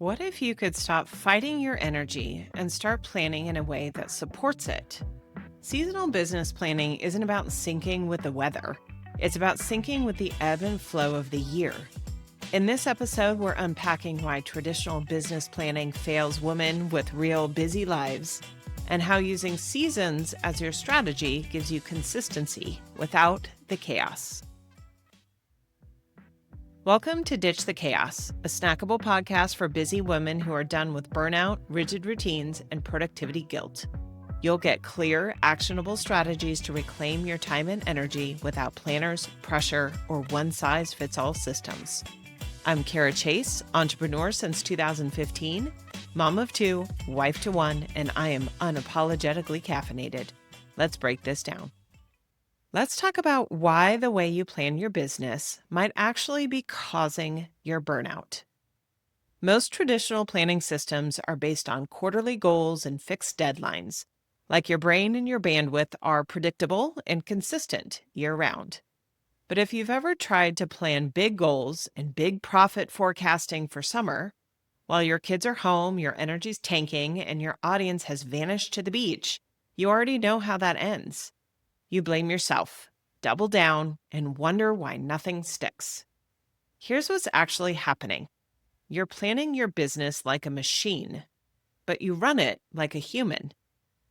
What if you could stop fighting your energy and start planning in a way that supports it? Seasonal business planning isn't about syncing with the weather, it's about syncing with the ebb and flow of the year. In this episode, we're unpacking why traditional business planning fails women with real busy lives and how using seasons as your strategy gives you consistency without the chaos. Welcome to Ditch the Chaos, a snackable podcast for busy women who are done with burnout, rigid routines, and productivity guilt. You'll get clear, actionable strategies to reclaim your time and energy without planners, pressure, or one-size-fits-all systems. I'm Cara Chace, entrepreneur since 2015, mom of two, wife to one, and I am unapologetically caffeinated. Let's break this down. Let's talk about why the way you plan your business might actually be causing your burnout. Most traditional planning systems are based on quarterly goals and fixed deadlines, like your brain and your bandwidth are predictable and consistent year-round. But if you've ever tried to plan big goals and big profit forecasting for summer, while your kids are home, your energy's tanking, and your audience has vanished to the beach, you already know how that ends. You blame yourself, double down, and wonder why nothing sticks. Here's what's actually happening. You're planning your business like a machine, but you run it like a human.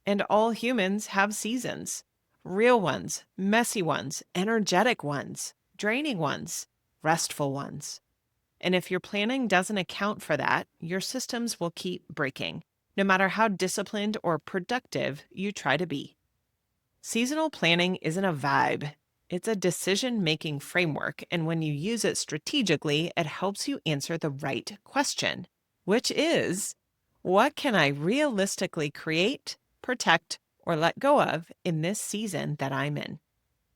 And all humans have seasons. Real ones, messy ones, energetic ones, draining ones, restful ones. And if your planning doesn't account for that, your systems will keep breaking, no matter how disciplined or productive you try to be. Seasonal planning isn't a vibe. It's a decision-making framework, and when you use it strategically, it helps you answer the right question, which is, what can I realistically create, protect, or let go of in this season that I'm in?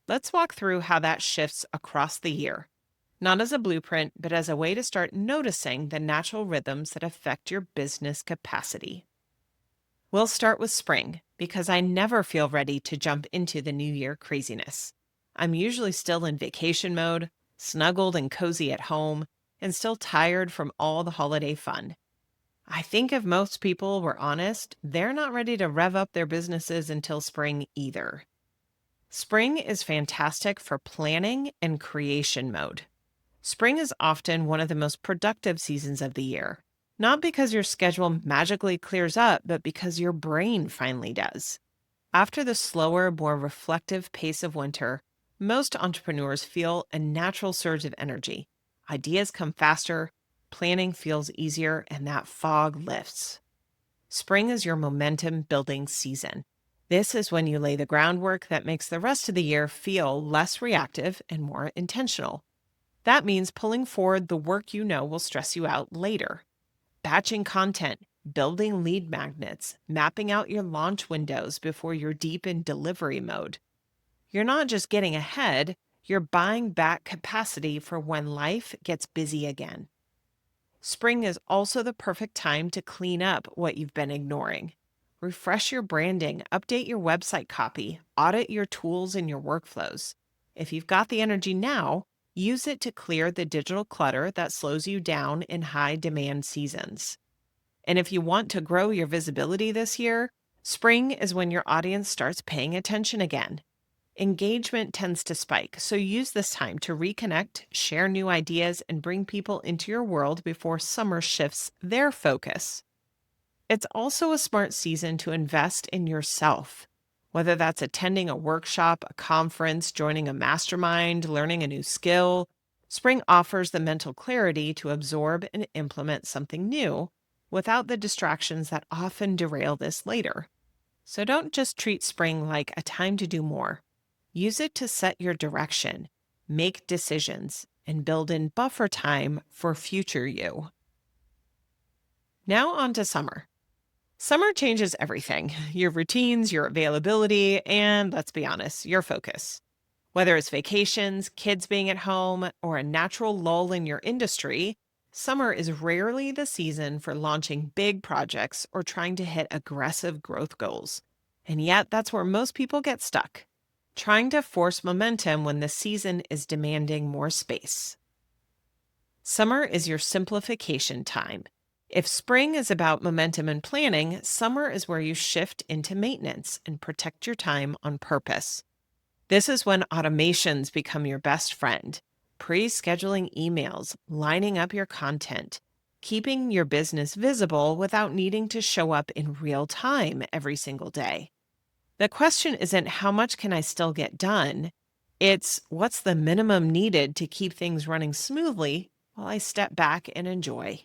Let's walk through how that shifts across the year, not as a blueprint, but as a way to start noticing the natural rhythms that affect your business capacity. We'll start with spring, because I never feel ready to jump into the new year craziness. I'm usually still in vacation mode, snuggled and cozy at home, and still tired from all the holiday fun. I think if most people were honest, they're not ready to rev up their businesses until spring either. Spring is fantastic for planning and creation mode. Spring is often one of the most productive seasons of the year. Not because your schedule magically clears up, but because your brain finally does. After the slower, more reflective pace of winter, most entrepreneurs feel a natural surge of energy. Ideas come faster, planning feels easier, and that fog lifts. Spring is your momentum building season. This is when you lay the groundwork that makes the rest of the year feel less reactive and more intentional. That means pulling forward the work you know will stress you out later. Batching content, building lead magnets, mapping out your launch windows before you're deep in delivery mode. You're not just getting ahead, you're buying back capacity for when life gets busy again. Spring is also the perfect time to clean up what you've been ignoring. Refresh your branding, update your website copy, audit your tools and your workflows. If you've got the energy now, use it to clear the digital clutter that slows you down in high-demand seasons. And if you want to grow your visibility this year, spring is when your audience starts paying attention again. Engagement tends to spike, so use this time to reconnect, share new ideas, and bring people into your world before summer shifts their focus. It's also a smart season to invest in yourself. Whether that's attending a workshop, a conference, joining a mastermind, learning a new skill, spring offers the mental clarity to absorb and implement something new without the distractions that often derail this later. So don't just treat spring like a time to do more. Use it to set your direction, make decisions, and build in buffer time for future you. Now on to summer. Summer changes everything, your routines, your availability, and let's be honest, your focus. Whether it's vacations, kids being at home, or a natural lull in your industry, summer is rarely the season for launching big projects or trying to hit aggressive growth goals. And yet, that's where most people get stuck, trying to force momentum when the season is demanding more space. Summer is your simplification time. If spring is about momentum and planning, summer is where you shift into maintenance and protect your time on purpose. This is when automations become your best friend. Pre-scheduling emails, lining up your content, keeping your business visible without needing to show up in real time every single day. The question isn't how much can I still get done? It's what's the minimum needed to keep things running smoothly while I step back and enjoy.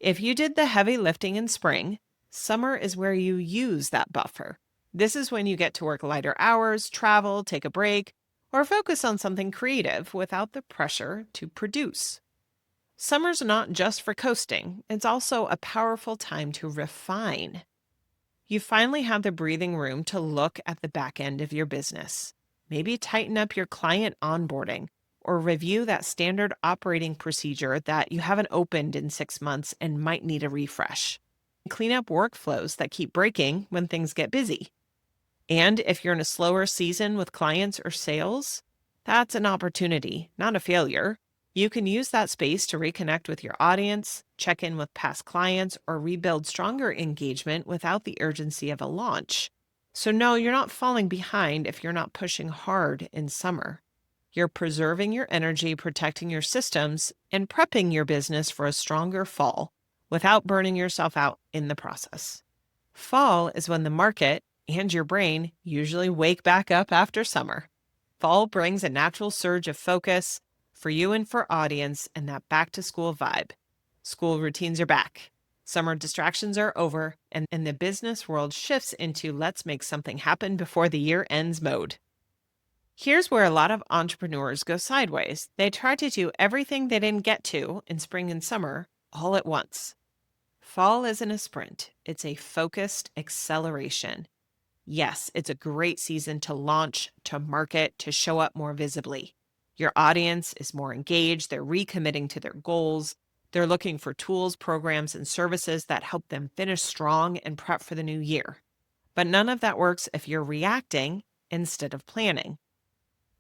If you did the heavy lifting in spring, summer is where you use that buffer. This is when you get to work lighter hours, travel, take a break, or focus on something creative without the pressure to produce. Summer's not just for coasting, it's also a powerful time to refine. You finally have the breathing room to look at the back end of your business. Maybe tighten up your client onboarding or review that standard operating procedure that you haven't opened in 6 months and might need a refresh. Clean up workflows that keep breaking when things get busy. And if you're in a slower season with clients or sales, that's an opportunity, not a failure. You can use that space to reconnect with your audience, check in with past clients, or rebuild stronger engagement without the urgency of a launch. So no, you're not falling behind if you're not pushing hard in summer. You're preserving your energy, protecting your systems, and prepping your business for a stronger fall without burning yourself out in the process. Fall is when the market and your brain usually wake back up after summer. Fall brings a natural surge of focus for you and for audience and that back to school vibe. School routines are back. Summer distractions are over, and the business world shifts into let's make something happen before the year ends mode. Here's where a lot of entrepreneurs go sideways. They try to do everything they didn't get to in spring and summer all at once. Fall isn't a sprint, it's a focused acceleration. Yes, it's a great season to launch, to market, to show up more visibly. Your audience is more engaged, they're recommitting to their goals, they're looking for tools, programs, and services that help them finish strong and prep for the new year. But none of that works if you're reacting instead of planning.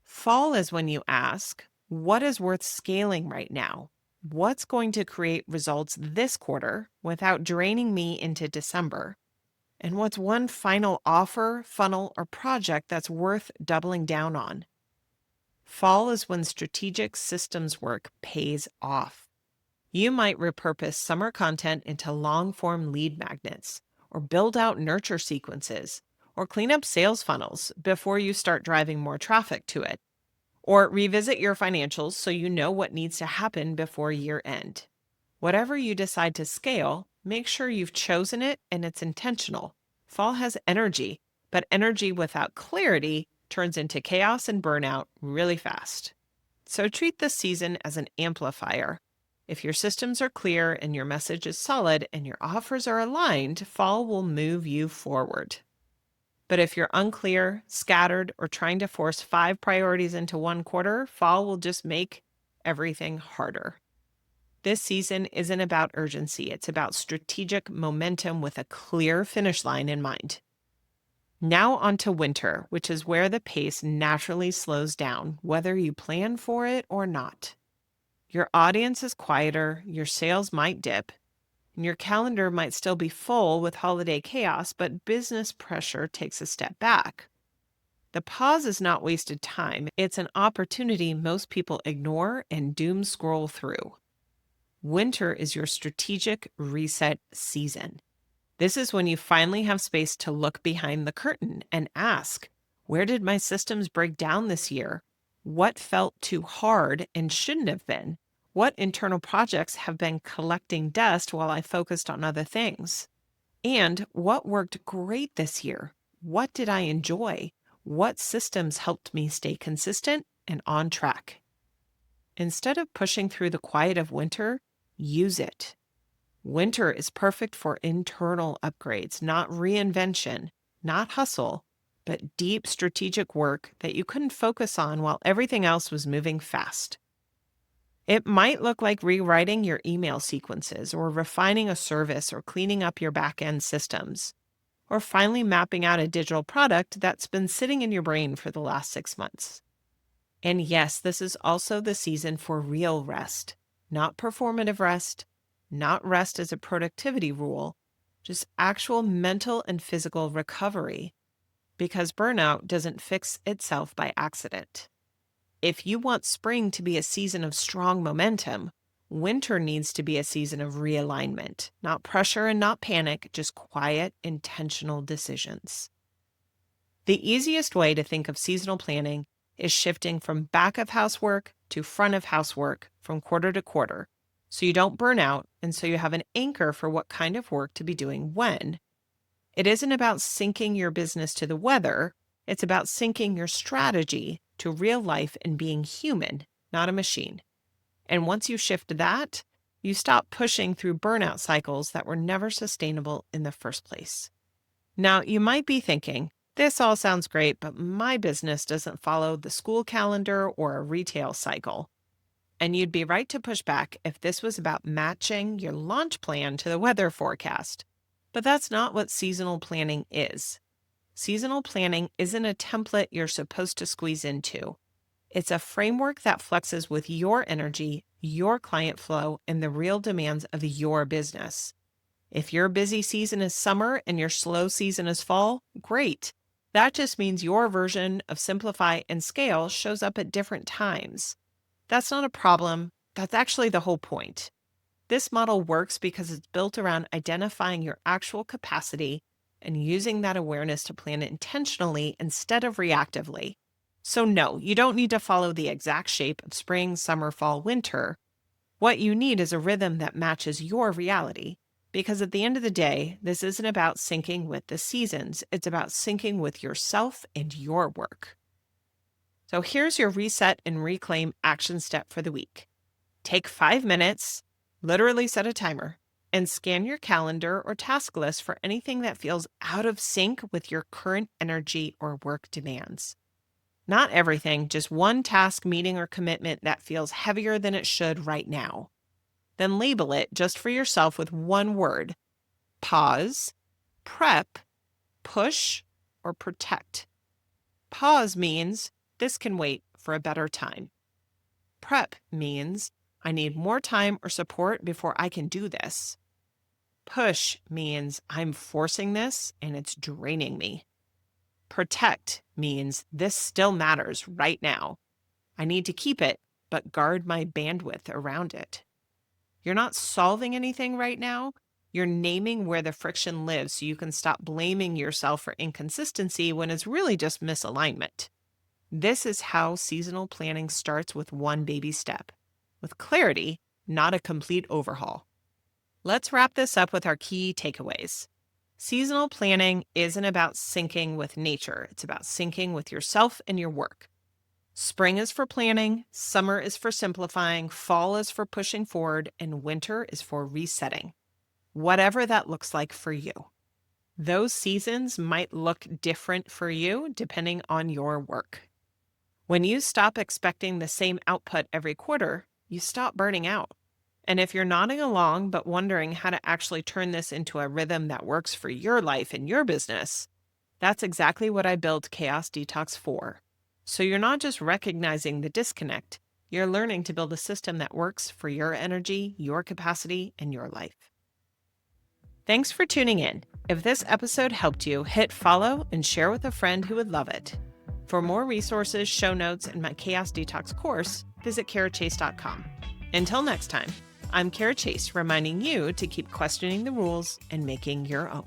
Fall is when you ask, what is worth scaling right now? What's going to create results this quarter without draining me into December? And what's one final offer, funnel, or project that's worth doubling down on? Fall is when strategic systems work pays off. You might repurpose summer content into long-form lead magnets, or build out nurture sequences, or clean up sales funnels before you start driving more traffic to it, or revisit your financials so you know what needs to happen before year end. Whatever you decide to scale, make sure you've chosen it and it's intentional. Fall has energy, but energy without clarity turns into chaos and burnout really fast. So treat this season as an amplifier. If your systems are clear and your message is solid and your offers are aligned, fall will move you forward. But if you're unclear, scattered, or trying to force 5 priorities into one quarter, fall will just make everything harder. This season isn't about urgency. It's about strategic momentum with a clear finish line in mind. Now on to winter, which is where the pace naturally slows down, whether you plan for it or not. Your audience is quieter, your sales might dip, and your calendar might still be full with holiday chaos, but business pressure takes a step back. The pause is not wasted time. It's an opportunity most people ignore and doom scroll through. Winter is your strategic reset season. This is when you finally have space to look behind the curtain and ask, where did my systems break down this year? What felt too hard and shouldn't have been? What internal projects have been collecting dust while I focused on other things? And what worked great this year? What did I enjoy? What systems helped me stay consistent and on track? Instead of pushing through the quiet of winter, use it. Winter is perfect for internal upgrades, not reinvention, not hustle, but deep strategic work that you couldn't focus on while everything else was moving fast. It might look like rewriting your email sequences or refining a service or cleaning up your back-end systems, or finally mapping out a digital product that's been sitting in your brain for the last 6 months. And yes, this is also the season for real rest, not performative rest, not rest as a productivity rule, just actual mental and physical recovery, because burnout doesn't fix itself by accident. If you want spring to be a season of strong momentum, winter needs to be a season of realignment, not pressure and not panic, just quiet, intentional decisions. The easiest way to think of seasonal planning is shifting from back of house work to front of house work from quarter to quarter, so you don't burn out and so you have an anchor for what kind of work to be doing when. It isn't about syncing your business to the weather, it's about syncing your strategy to real life and being human, not a machine. And once you shift that, you stop pushing through burnout cycles that were never sustainable in the first place. Now, you might be thinking, this all sounds great, but my business doesn't follow the school calendar or a retail cycle. And you'd be right to push back if this was about matching your launch plan to the weather forecast. But that's not what seasonal planning is. Seasonal planning isn't a template you're supposed to squeeze into. It's a framework that flexes with your energy, your client flow, and the real demands of your business. If your busy season is summer and your slow season is fall, great. That just means your version of simplify and scale shows up at different times. That's not a problem. That's actually the whole point. This model works because it's built around identifying your actual capacity and using that awareness to plan intentionally instead of reactively. So no, you don't need to follow the exact shape of spring, summer, fall, winter. What you need is a rhythm that matches your reality. Because at the end of the day, this isn't about syncing with the seasons. It's about syncing with yourself and your work. So here's your reset and reclaim action step for the week. Take 5 minutes, literally set a timer, and scan your calendar or task list for anything that feels out of sync with your current energy or work demands. Not everything, just one task, meeting, or commitment that feels heavier than it should right now. Then label it just for yourself with one word: pause, prep, push, or protect. Pause means this can wait for a better time. Prep means I need more time or support before I can do this. Push means I'm forcing this and it's draining me. Protect means this still matters right now. I need to keep it, but guard my bandwidth around it. You're not solving anything right now. You're naming where the friction lives so you can stop blaming yourself for inconsistency when it's really just misalignment. This is how seasonal planning starts, with one baby step, with clarity, not a complete overhaul. Let's wrap this up with our key takeaways. Seasonal planning isn't about syncing with nature. It's about syncing with yourself and your work. Spring is for planning, summer is for simplifying, fall is for pushing forward, and winter is for resetting. Whatever that looks like for you. Those seasons might look different for you depending on your work. When you stop expecting the same output every quarter, you stop burning out. And if you're nodding along but wondering how to actually turn this into a rhythm that works for your life and your business, that's exactly what I built Chaos Detox for. So you're not just recognizing the disconnect, you're learning to build a system that works for your energy, your capacity, and your life. Thanks for tuning in. If this episode helped you, hit follow and share with a friend who would love it. For more resources, show notes, and my Chaos Detox course, visit carachace.com. Until next time, I'm Cara Chace, reminding you to keep questioning the rules and making your own.